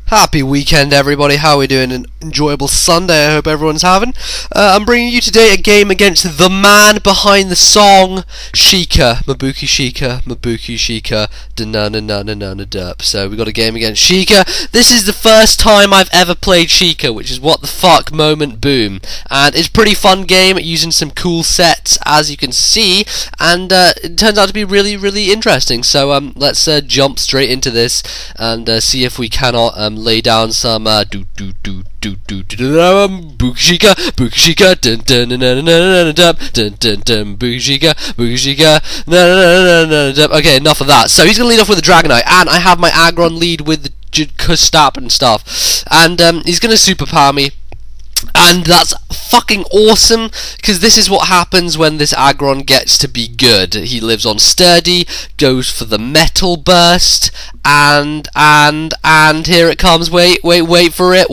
Happy weekend, everybody. How are we doing? An enjoyable Sunday, I hope everyone's having. I'm bringing you today a game against the man behind the song, Shika. Mebuki Shika, Mebuki Shika, da-na-na-na-na-na-derp. So we got a game against Shika. This is the first time I've ever played Shika, which is what the fuck moment boom. And it's a pretty fun game, using some cool sets, as you can see. And it turns out to be really, really interesting. So let's jump straight into this and see if we cannot lay down some Bukishika, Bukishika, dun dun dun dun dun dun dun dun Bukishika, Bukishika, okay, enough of that. So he's gonna lead off with a Dragonite, and I have my Aggron lead with the Kustap and stuff, and he's gonna superpower me. And that's fucking awesome, because this is what happens when this Aggron gets to be good. He lives on Sturdy, goes for the Metal Burst, and here it comes. Wait for it.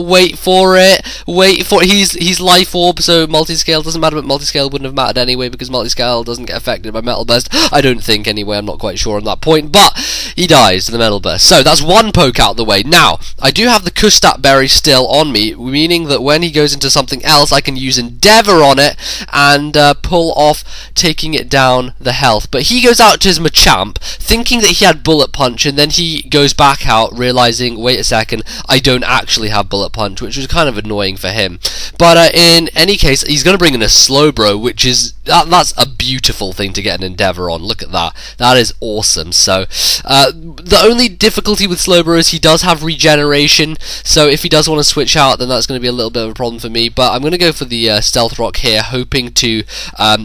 He's Life Orb, so multi-scale doesn't matter, but multi-scale wouldn't have mattered anyway, because multi-scale doesn't get affected by Metal Burst. I don't think, anyway, I'm not quite sure on that point, but he dies to the Metal Burst. So that's one poke out the way. Now, I do have the Kustap Berry still on me, meaning that when he goes into something else, I can use Endeavour on it and pull off taking it down the health. But he goes out to his Machamp thinking that he had Bullet Punch, and then he goes back out realizing, wait a second, I don't actually have Bullet Punch, which was kind of annoying for him. But in any case, he's going to bring in a Slowbro, which is that's a beautiful thing to get an Endeavour on. Look at that. That is awesome. So the only difficulty with Slowbro is he does have regeneration, so if he does want to switch out, then that's going to be a little bit of a problem for me. But I'm going to go for the Stealth Rock here, hoping to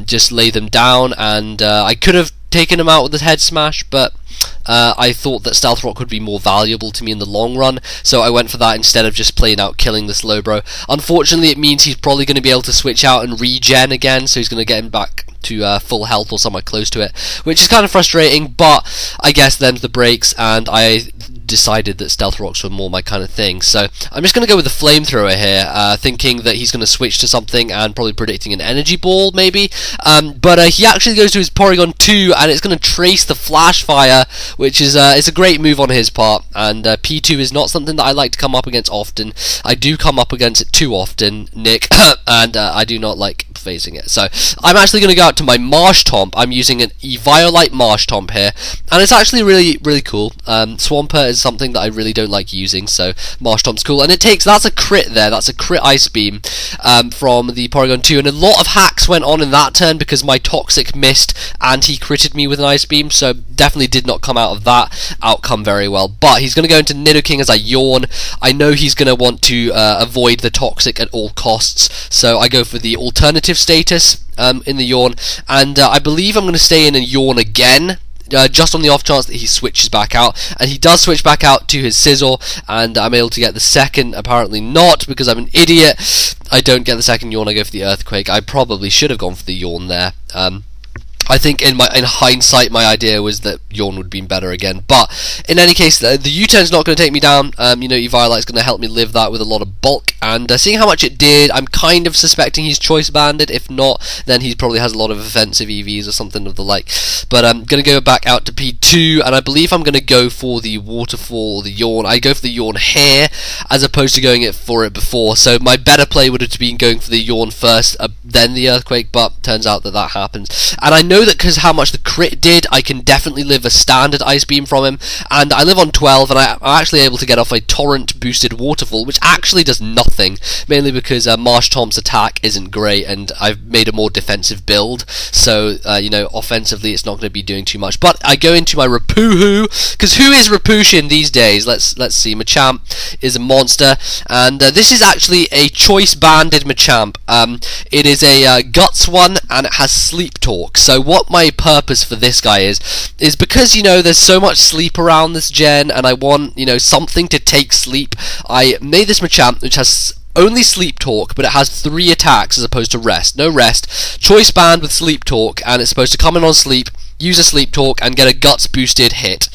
just lay them down, and I could have taken him out with the Head Smash, but I thought that Stealth Rock would be more valuable to me in the long run, so I went for that instead of just playing out killing the Slowbro. Unfortunately, it means he's probably going to be able to switch out and regen again, so he's going to get him back to full health or somewhere close to it, which is kind of frustrating, but I guess them's the breaks, and I decided that Stealth Rocks were more my kind of thing. So I'm just going to go with the Flamethrower here, thinking that he's going to switch to something and probably predicting an Energy Ball maybe, but he actually goes to his Porygon 2 and it's going to trace the Flash Fire, which is it's a great move on his part, and P2 is not something that I like to come up against often. I do come up against it too often, Nick, and I do not like facing it. So I'm actually going to go out to my Marshtomp. I'm using an Eviolite Marshtomp here, and it's actually really, really cool. Swampert is something that I really don't like using, so Marshtomp's cool, and that's a crit there. That's a crit Ice Beam from the Porygon 2, and a lot of hacks went on in that turn because my Toxic missed and he critted me with an Ice Beam, so definitely did not come out of that outcome very well. But he's going to go into Nidoking as I yawn. I know he's going to want to avoid the Toxic at all costs, so I go for the alternative status in the yawn, and I believe I'm going to stay in and yawn again, just on the off chance that he switches back out, and he does switch back out to his Sizzle, and I'm able to get the second. Apparently not, because I'm an idiot. I don't get the second yawn, I go for the Earthquake. I probably should have gone for the yawn there. I think in hindsight, my idea was that Yawn would have been better again. But in any case, the U-turn's not going to take me down. You know, Eviolite's going to help me live that with a lot of bulk. And seeing how much it did, I'm kind of suspecting he's Choice Banded. If not, then he probably has a lot of offensive EVs or something of the like. But I'm going to go back out to P2, and I believe I'm going to go for the Waterfall or the Yawn. I go for the Yawn here, as opposed to going for it before. So my better play would have been going for the Yawn first, then the Earthquake, but turns out that that happens. And I know that because how much the crit did, I can definitely live a standard Ice Beam from him, and I live on 12, and I'm actually able to get off a Torrent boosted Waterfall, which actually does nothing, mainly because Marshtomp's attack isn't great, and I've made a more defensive build, so you know, offensively it's not going to be doing too much. But I go into my Rapoohoo, because who is Rapushin these days? Let's see. Machamp is a monster, and this is actually a Choice Banded Machamp. It is a Guts one, and it has Sleep Talk. So what my purpose for this guy is because, you know, there's so much sleep around this gen, and I want, you know, something to take sleep. I made this Machamp which has only Sleep Talk, but it has 3 attacks as opposed to Rest. No Rest, Choice Band with Sleep Talk, and it's supposed to come in on sleep, use a sleep talk, and get a guts boosted hit,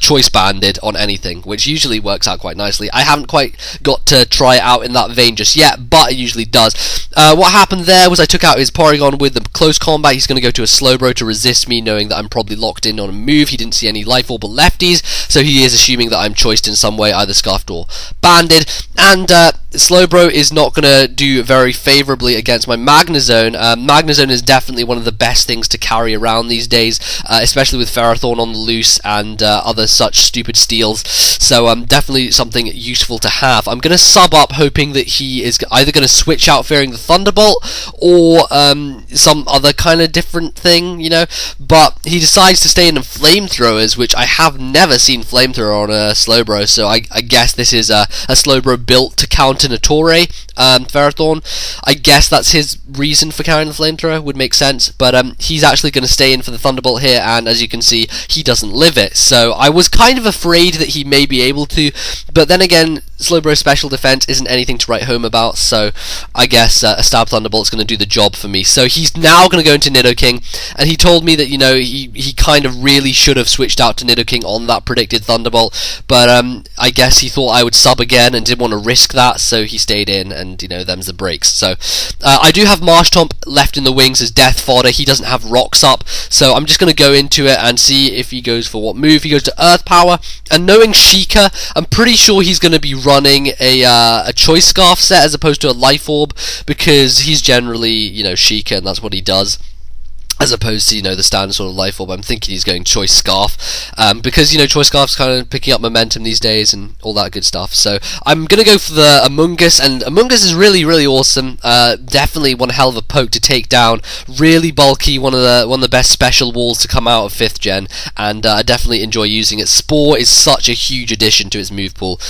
choice banded on anything, which usually works out quite nicely. I haven't quite got to try it out in that vein just yet, but it usually does. What happened there was I took out his Porygon with the close combat. He's going to go to a Slowbro to resist me, knowing that I'm probably locked in on a move. He didn't see any Life Orb or lefties, so he is assuming that I'm choiced in some way, either scuffed or banded, and Slowbro is not going to do very favourably against my Magnezone. Magnezone is definitely one of the best things to carry around these days, especially with Ferrothorn on the loose and other such stupid steals, so definitely something useful to have. I'm going to sub up hoping that he is either going to switch out fearing the Thunderbolt or some other kind of different thing, you know, but he decides to stay in the Flamethrowers, which I have never seen Flamethrower on a Slowbro, so I guess this is a Slowbro built to counter Natore, Ferrothorn. I guess that's his reason for carrying the Flamethrower, would make sense, but he's actually going to stay in for the Thunderbolt here, and as you can see, he doesn't live it, so I was kind of afraid that he may be able to, but then again, Slowbro special defense isn't anything to write home about, so I guess a Stab Thunderbolt is going to do the job for me. So he's now going to go into Nidoking, and he told me that, you know, he kind of really should have switched out to Nidoking on that predicted Thunderbolt, but I guess he thought I would sub again and didn't want to risk that, so he stayed in, and, you know, them's the breaks. So I do have Marshtomp left in the wings as death fodder. He doesn't have rocks up, so I'm just going to go into it and see if he goes for what move. He goes to Earth Power, and knowing Shika, I'm pretty sure he's going to be running a Choice Scarf set as opposed to a Life Orb, because he's generally, you know, Shika, and that's what he does, as opposed to, you know, the standard sort of Life Orb. I'm thinking he's going Choice Scarf, because, you know, Choice Scarf's kind of picking up momentum these days and all that good stuff. So I'm going to go for the Amoonguss, and Amoonguss is really, really awesome. Definitely one hell of a poke to take down. Really bulky, one of the best special walls to come out of 5th gen, and I definitely enjoy using it. Spore is such a huge addition to its move pool.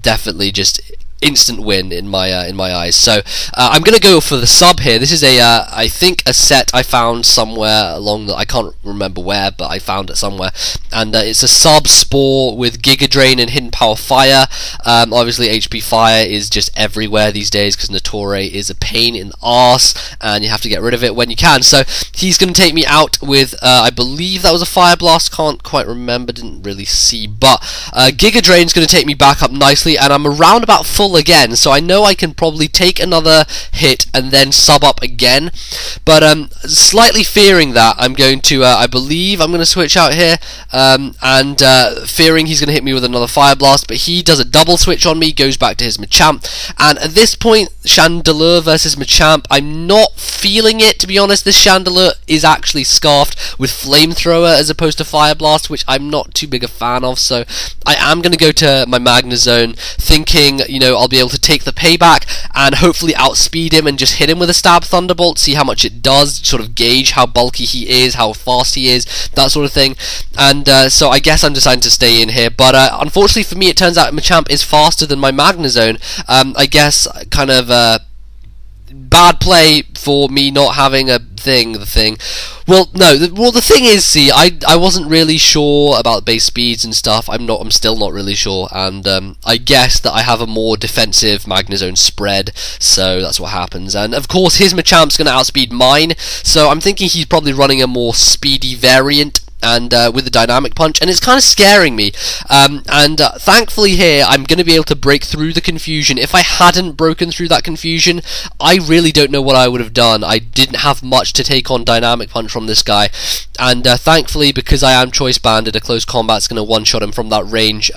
Definitely just instant win in my eyes. So I'm gonna go for the sub here. This is I think a set I found somewhere along the, I can't remember where, but I found it somewhere, and it's a sub Spore with Giga Drain and Hidden Power Fire. Obviously HP Fire is just everywhere these days because Natore is a pain in the arse and you have to get rid of it when you can. So he's gonna take me out with I believe that was a Fire Blast, can't quite remember, didn't really see, but Giga Drain's gonna take me back up nicely, and I'm around about full again, so I know I can probably take another hit and then sub up again, but slightly fearing that I'm going to I believe I'm going to switch out here, and fearing he's going to hit me with another Fire Blast, but he does a double switch on me, goes back to his Machamp, and at this point Chandelure versus Machamp, I'm not feeling it, to be honest. This Chandelure is actually scarfed with Flamethrower as opposed to Fire Blast, which I'm not too big a fan of, so I am going to go to my Magnezone thinking, you know, I'll be able to take the payback and hopefully outspeed him and just hit him with a Stab Thunderbolt, see how much it does, sort of gauge how bulky he is, how fast he is, that sort of thing. And so I guess I'm deciding to stay in here, but unfortunately for me it turns out Machamp is faster than my Magnezone. I guess kind of bad play for me not having a thing. Well, no. The thing is, see, I wasn't really sure about base speeds and stuff. I'm still not really sure, and I guess that I have a more defensive Magnezone spread, so that's what happens. And of course, his Machamp's going to outspeed mine, so I'm thinking he's probably running a more speedy variant, and with the Dynamic Punch, and it's kind of scaring me, and thankfully here I'm going to be able to break through the confusion. If I hadn't broken through that confusion, I really don't know what I would have done. I didn't have much to take on Dynamic Punch from this guy, and thankfully, because I am choice banded, a close combat's going to one-shot him from that range.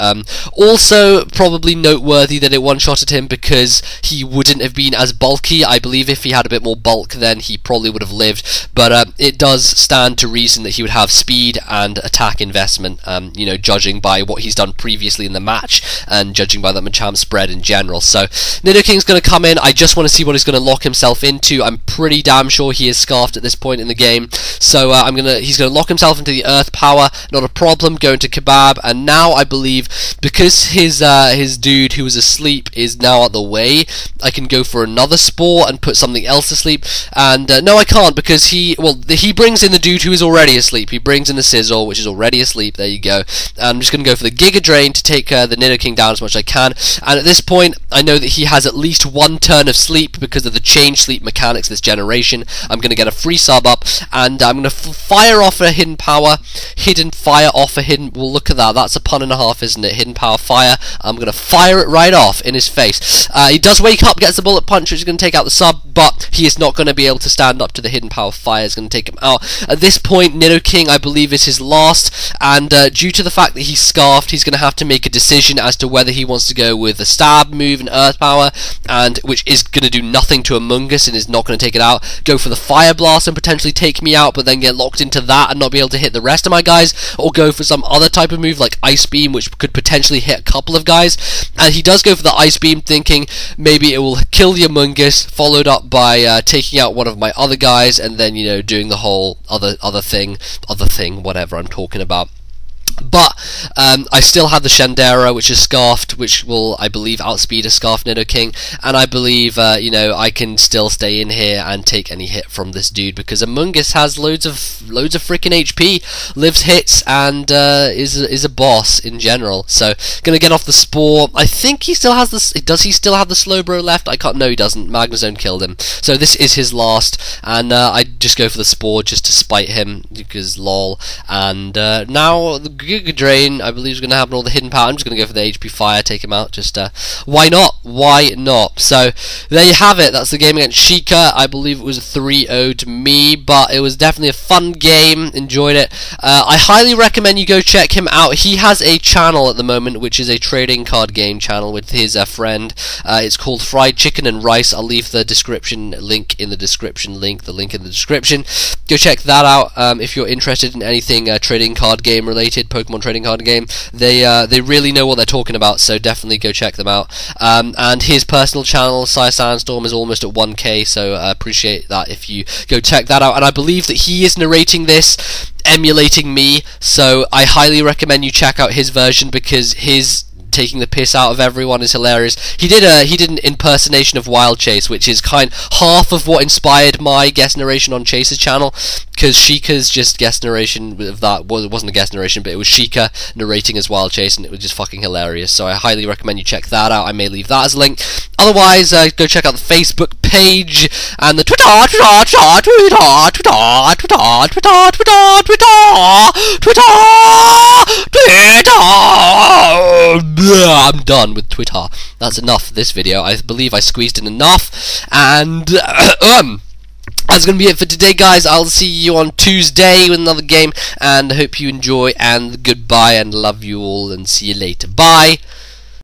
Also, probably noteworthy that it one-shotted him because he wouldn't have been as bulky. I believe if he had a bit more bulk, then he probably would have lived, but it does stand to reason that he would have speed and attack investment, you know, judging by what he's done previously in the match and judging by that Machamp spread in general. So Nidoking's going to come in. I just want to see what he's going to lock himself into. I'm pretty damn sure he is scarfed at this point in the game, so he's going to lock himself into the Earth Power, not a problem, going to Kebab, and now I believe because his dude who was asleep is now out the way, I can go for another Spore and put something else to sleep, and no I can't, because he brings in the dude who is already asleep. He brings in the Sizzle, which is already asleep. There you go. And I'm just going to go for the Giga Drain to take the Nidoking down as much as I can, and at this point I know that he has at least one turn of sleep because of the change sleep mechanics this generation. I'm going to get a free sub up, and I'm going to fire off a hidden power, hidden fire off a hidden, well look at that, that's a pun and a half, isn't it? Hidden power fire, I'm going to fire it right off in his face. He does wake up, gets the bullet punch, which is going to take out the sub, but he is not going to be able to stand up to the hidden power fire, it's going to take him out. At this point, Nidoking, I believe, is his last, and due to the fact that he's scarfed, he's going to have to make a decision as to whether he wants to go with a stab move and earth power, and which is going to do nothing to Among Us and is not going to take it out, go for the fire blast and potentially take me out, but then get locked into that and not be able to hit the rest of my guys, or go for some other type of move like Ice Beam, which could potentially hit a couple of guys. And he does go for the Ice Beam, thinking maybe it will kill the Among Us, followed up by taking out one of my other guys, and then, you know, doing the whole other thing, whatever I'm talking about. But I still have the Shandera, which is scarfed, which will, I believe, outspeed a scarfed Nidoking, and I believe, you know, I can still stay in here and take any hit from this dude, because Among Us has loads of freaking HP, lives hits, and is a boss in general. So gonna get off the Spore. I think he still has the. Does he still have the Slowbro left? I can't. No, he doesn't. Magnezone killed him. So this is his last, and I just go for the Spore just to spite him, because lol. And now the Giga Drain, I believe, is going to happen all the hidden power. I'm just going to go for the HP Fire, take him out. Just why not? Why not? So there you have it. That's the game against Shika. I believe it was a 3-0 to me, but it was definitely a fun game. Enjoyed it. I highly recommend you go check him out. He has a channel at the moment, which is a trading card game channel with his friend. It's called Fried Chicken and Rice. I'll leave the description link in the description. The link in the description. Go check that out if you're interested in anything trading card game related. Pokemon trading card game, they really know what they're talking about, so definitely go check them out. And his personal channel, SaiaSandstorm, is almost at 1k, so I appreciate that if you go check that out. And I believe that he is narrating this, emulating me, so I highly recommend you check out his version, because his taking the piss out of everyone is hilarious. He did an impersonation of Wild Chase, which is half of what inspired my guest narration on Chase's channel, because Shika's just guest narration of that, well, it wasn't a guest narration, but it was Shika narrating as Wild Chase, and it was just fucking hilarious. So I highly recommend you check that out. I may leave that as a link. Otherwise, go check out the Facebook page and the Twitter. I'm done with Twitter. That's enough for this video. I believe I squeezed in enough, and that's going to be it for today, guys. I'll see you on Tuesday with another game, and I hope you enjoy, and goodbye, and love you all, and see you later. Bye!